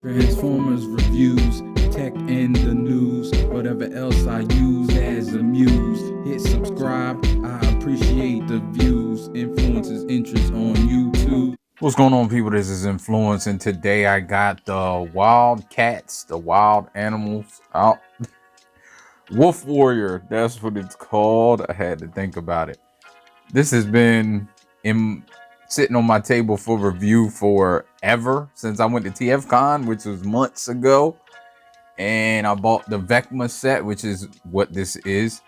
Transformers reviews, tech and the news, whatever else I use as a muse. Hit subscribe, I appreciate the views. Influences interest on YouTube. What's going on, people? This is Influence, and today I got the wild cats, the wild animals out. Wolf Warrior, that's what it's called. I had to think about it. This has been sitting on my table for review forever, since I went to TFCon, which was months ago. And I bought the VECMA set, which is what this is.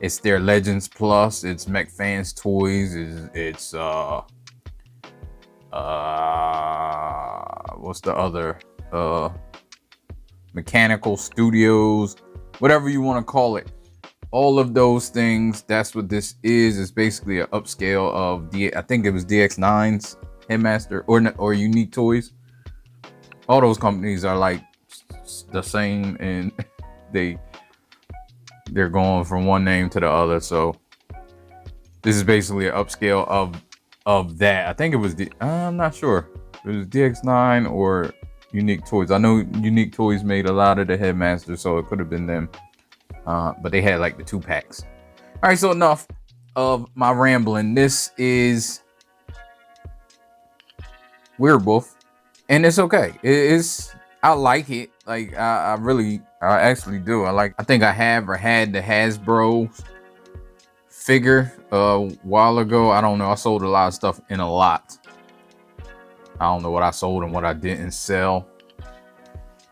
It's their Legends Plus. It's McFans Toys. It's what's the other? Mechanical Studios, whatever you want to call it. All of those things, that's what this is. It's basically an upscale of I think it was DX9's Headmaster or Unique Toys. All those companies are like the same, and they're going from one name to the other. So this is basically an upscale of that. I think it was I'm not sure. It was DX9 or Unique Toys. I know Unique Toys made a lot of the Headmasters, so it could have been them. But they had like the 2-packs. All right, so enough of my rambling. This is Weirdwolf, and it's okay. I like it. Like I actually do. I think I have or had the Hasbro figure a while ago. I don't know. I sold a lot of stuff in a lot. I don't know what I sold and what I didn't sell.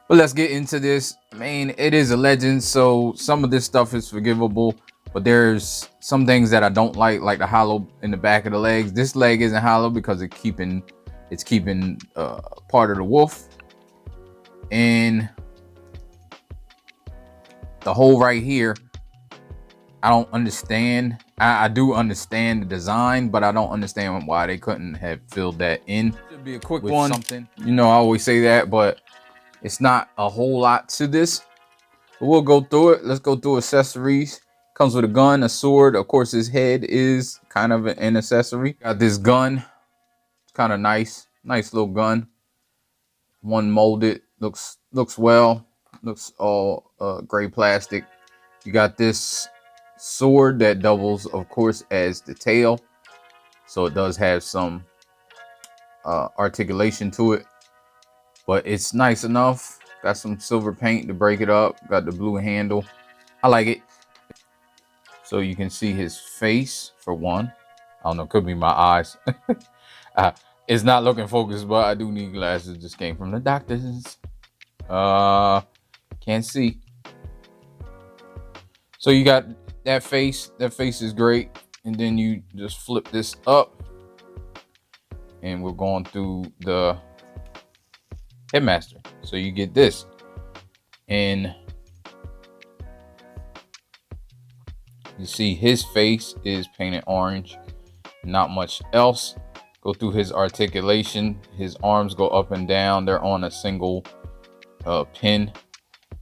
But let's get into this. Man, it is a Legend, so some of this stuff is forgivable, but there's some things that I don't like the hollow in the back of the legs. This leg isn't hollow because it's keeping part of the wolf. And the hole right here, I don't understand. I do understand the design, but I don't understand why they couldn't have filled that in. Should be a quick one. Something. You know, I always say that, but it's not a whole lot to this. But we'll go through it. Let's go through accessories. Comes with a gun, a sword. Of course, his head is kind of an accessory. Got this gun. It's kind of nice. Nice little gun. One molded. Looks well. Looks all gray plastic. You got this sword that doubles, of course, as the tail. So it does have some articulation to it. But it's nice enough. Got some silver paint to break it up. Got the blue handle. I like it. So you can see his face, for one. I don't know, could be my eyes. It's not looking focused, but I do need glasses. Just came from the doctors. Can't see. So you got that face. That face is great. And then you just flip this up. And we're going through the Headmaster. So you get this, and you see his face is painted orange, not much else. Go through his articulation. His arms go up and down. They're on a single pin,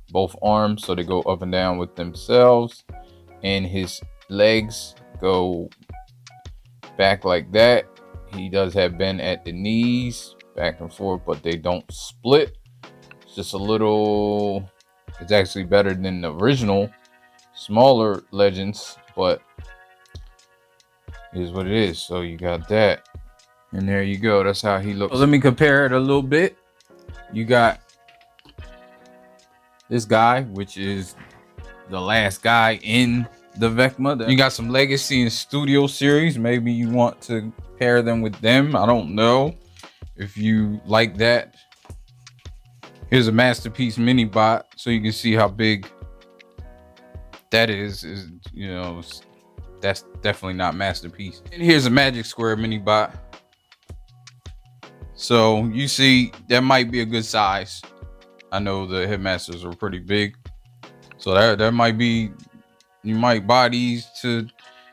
both arms, so they go up and down with themselves. And his legs go back like that. He does have bend at the knees, back and forth, but they don't split. It's just a little, it's actually better than the original smaller Legends, but it is what it is. So you got that, and there you go. That's how he looks. So let me compare it a little bit. You got this guy, which is the last guy in the VECMA. You got some Legacy and Studio series. Maybe you want to pair them with them. I don't know if you like that. Here's a Masterpiece mini bot, so you can see how big that is. You know, that's definitely not Masterpiece. And here's a Magic Square mini bot. So you see, that might be a good size. I know the Headmasters are pretty big, so that might be, you might buy these to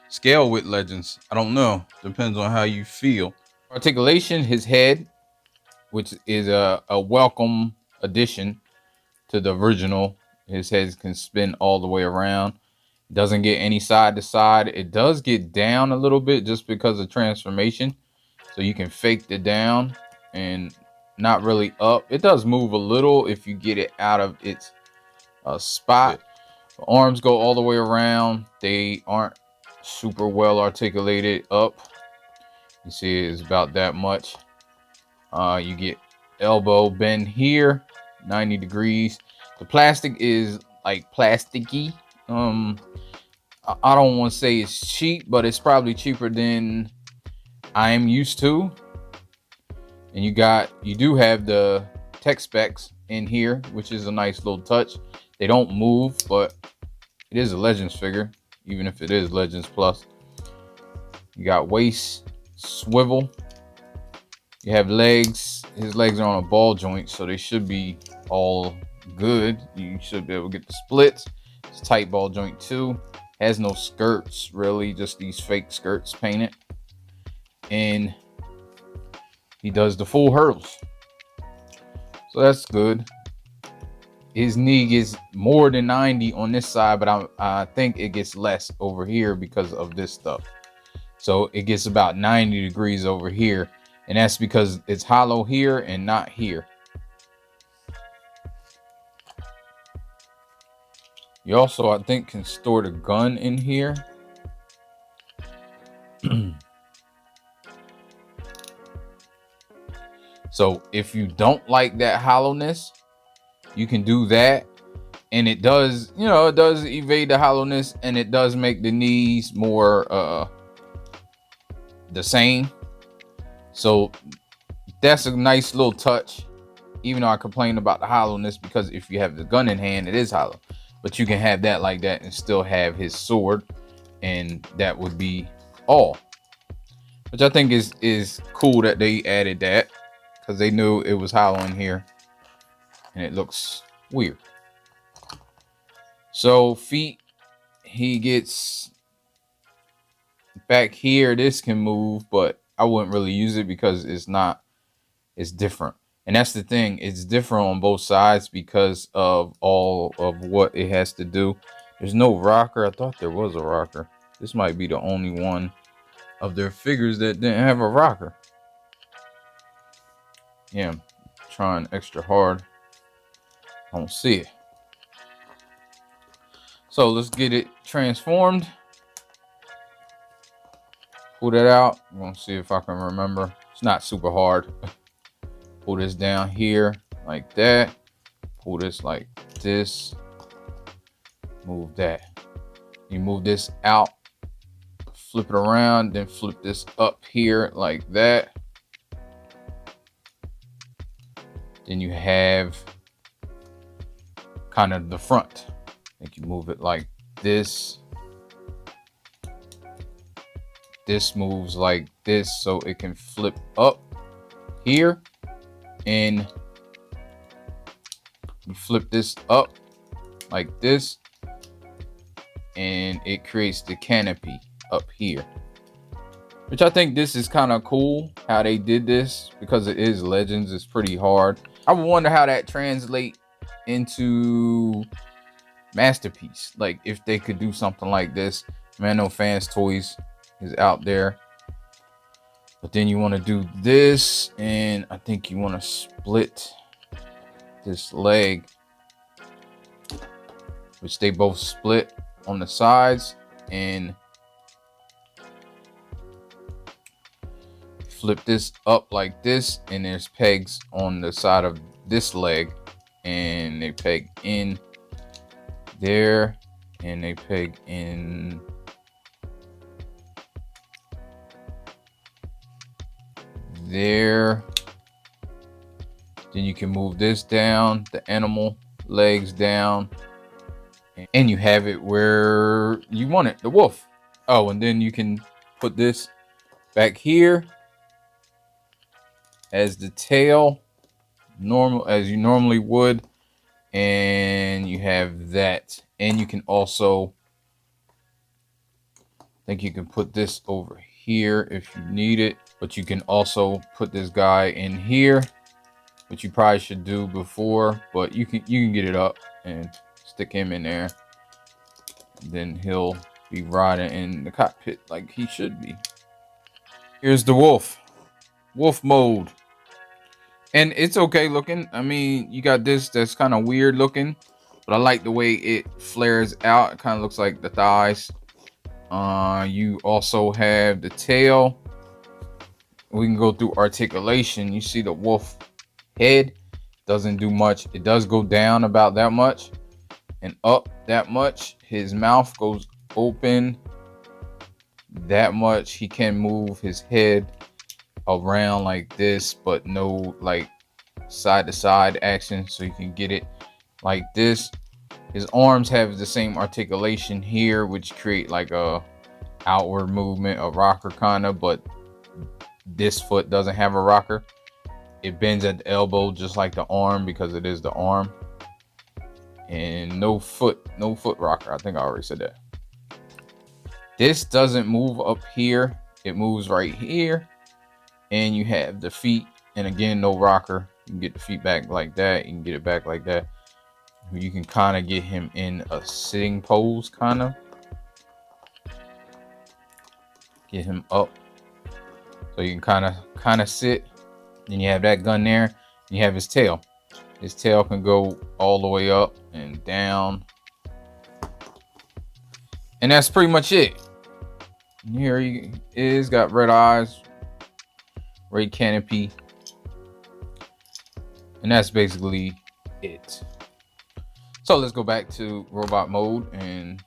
scale with Legends. I don't know. Depends on how you feel. Articulation, his head, which is a welcome addition to the original. His head can spin all the way around. Doesn't get any side to side. It does get down a little bit just because of transformation. So you can fake the down and not really up. It does move a little if you get it out of its spot. The arms go all the way around. They aren't super well articulated up. You see it's about that much. You get elbow bend here, 90 degrees. The plastic is like plasticky. I don't want to say it's cheap, but it's probably cheaper than I am used to. And you do have the tech specs in here, which is a nice little touch. They don't move, but it is a Legends figure, even if it is Legends Plus. You got waist, swivel. You have legs. His legs are on a ball joint, so they should be all good. You should be able to get the splits. It's tight ball joint too. Has no skirts really, just these fake skirts painted. And he does the full hurdles, so that's good. His knee gets more than 90 on this side, but I think it gets less over here because of this stuff. So it gets about 90 degrees over here, and that's because it's hollow here and not here. You also, I think, can store the gun in here. So if you don't like that hollowness, you can do that. And it does, you know, it does evade the hollowness, and it does make the knees more the same. So that's a nice little touch, even though I complain about the hollowness, because if you have the gun in hand, it is hollow. But you can have that like that and still have his sword, and that would be all. Which I think is cool that they added that, because they knew it was hollow in here and it looks weird. So feet, he gets back here. This can move, but I wouldn't really use it because it's different. And that's the thing, it's different on both sides because of all of what it has to do. There's no rocker. I thought there was a rocker. This might be the only one of their figures that didn't have a rocker. Yeah, I'm trying extra hard. I don't see it. So let's get it transformed. Pull that out. I'm gonna see if I can remember. It's not super hard. Pull this down here like that. Pull this like this. Move that. You move this out. Flip it around. Then flip this up here like that. Then you have kind of the front. I think you move it like this. This moves like this, so it can flip up here. And you flip this up like this, and it creates the canopy up here, which I think this is kind of cool how they did this, because it is Legends. It's pretty hard. I wonder how that translate into Masterpiece, like if they could do something like this. Man, no Fans Toys is out there. But then you want to do this, and I think you want to split this leg, which they both split on the sides, and flip this up like this, and there's pegs on the side of this leg, and they peg in there, and they peg in there. Then you can move this down, the animal legs down, and you have it where you want it, the wolf. Oh, and then you can put this back here as the tail, normal as you normally would, and you have that. And you can also, I think you can put this over here if you need it, but you can also put this guy in here, which you probably should do before, but you can get it up and stick him in there. Then he'll be riding in the cockpit like he should be. Here's the wolf mode. And it's okay looking. I mean, you got this that's kind of weird looking, but I like the way it flares out. It kind of looks like the thighs. You also have the tail. We can go through articulation. You see the wolf head doesn't do much. It does go down about that much and up that much. His mouth goes open that much. He can move his head around like this, but no like side to side action, so you can get it like this. His arms have the same articulation here, which create like a outward movement, a rocker kind of, but this foot doesn't have a rocker. It bends at the elbow just like the arm because it is the arm. And no foot rocker. I think I already said that. This doesn't move up here. It moves right here. And you have the feet, and again, no rocker. You can get the feet back like that. You can get it back like that. You can kind of get him in a sitting pose, kind of. Get him up. So you can kind of sit. Then you have that gun there. And you have his tail. His tail can go all the way up and down. And that's pretty much it. And here he is, got red eyes, red canopy. And that's basically it. So let's go back to robot mode and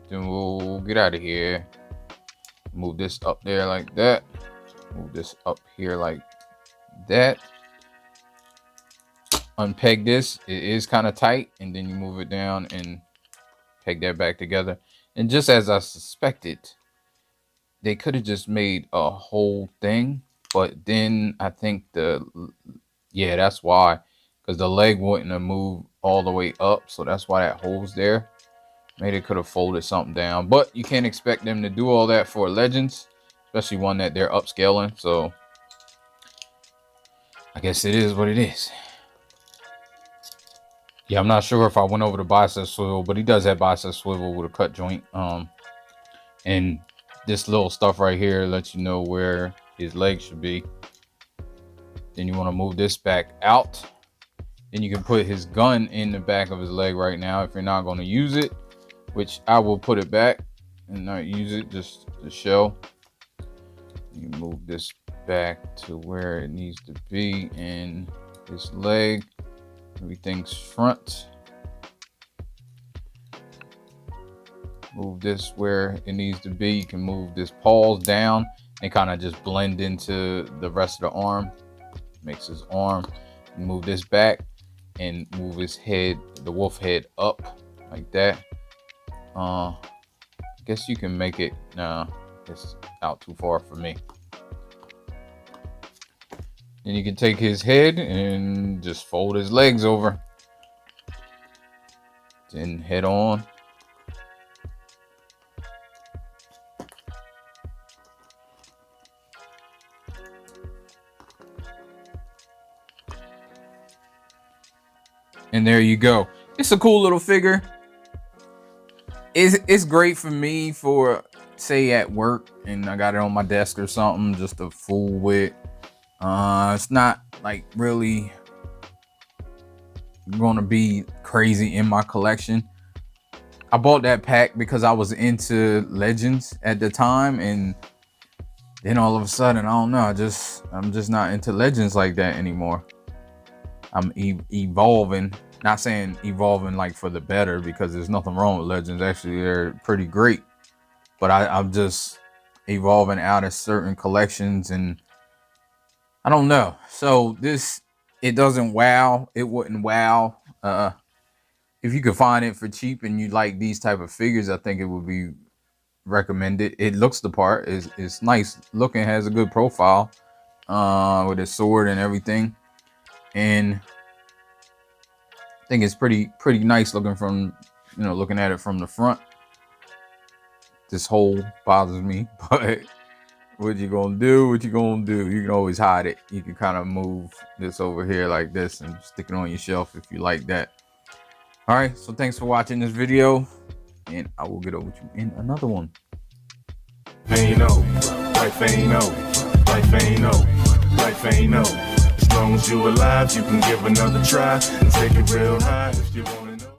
then we'll get out of here. Move this up there like that. Move this up here like that. Unpeg this. It is kind of tight, and then you move it down and peg that back together. And just as I suspected, they could have just made a whole thing, but then I think that's why, because the leg wouldn't have moved all the way up, so that's why that hole's there. Maybe they could have folded something down, but you can't expect them to do all that for Legends, especially one that they're upscaling. So I guess it is what it is. Yeah, I'm not sure if I went over the bicep swivel, but he does have bicep swivel with a cut joint. And this little stuff right here lets you know where his leg should be. Then you want to move this back out. Then you can put his gun in the back of his leg right now if you're not going to use it, which I will put it back and not use it just to show. You move this back to where it needs to be in his leg. Everything's front. Move this where it needs to be. You can move this paws down and kind of just blend into the rest of the arm. Makes his arm. Move this back and move his head, the wolf head, up like that. I guess you can make it. No, it's out too far for me. Then you can take his head and just fold his legs over. Then head on. And there you go. It's a cool little figure. It's great for me for, say, at work and I got it on my desk or something just to fool with. It's not like really gonna be crazy in my collection. I bought that pack because I was into Legends at the time, and then all of a sudden, I don't know, I'm just not into Legends like that anymore. I'm evolving, not saying evolving like for the better, because there's nothing wrong with Legends. Actually, they're pretty great, but I'm just evolving out of certain collections, and I don't know. So it doesn't wow. It wouldn't wow. If you could find it for cheap and you like these type of figures, I think it would be recommended. It looks the part. It's nice looking, has a good profile with his sword and everything. And I think it's pretty nice looking from, looking at it from the front. This hole bothers me, but what you gonna do? You can always hide it. You can kind of move this over here like this and stick it on your shelf if you like that. All right, so thanks for watching this video, and I will get over to you in another one. Life ain't no, life ain't no, life ain't no, life ain't no. As long as you alive, you can give another try and take it real high if you want.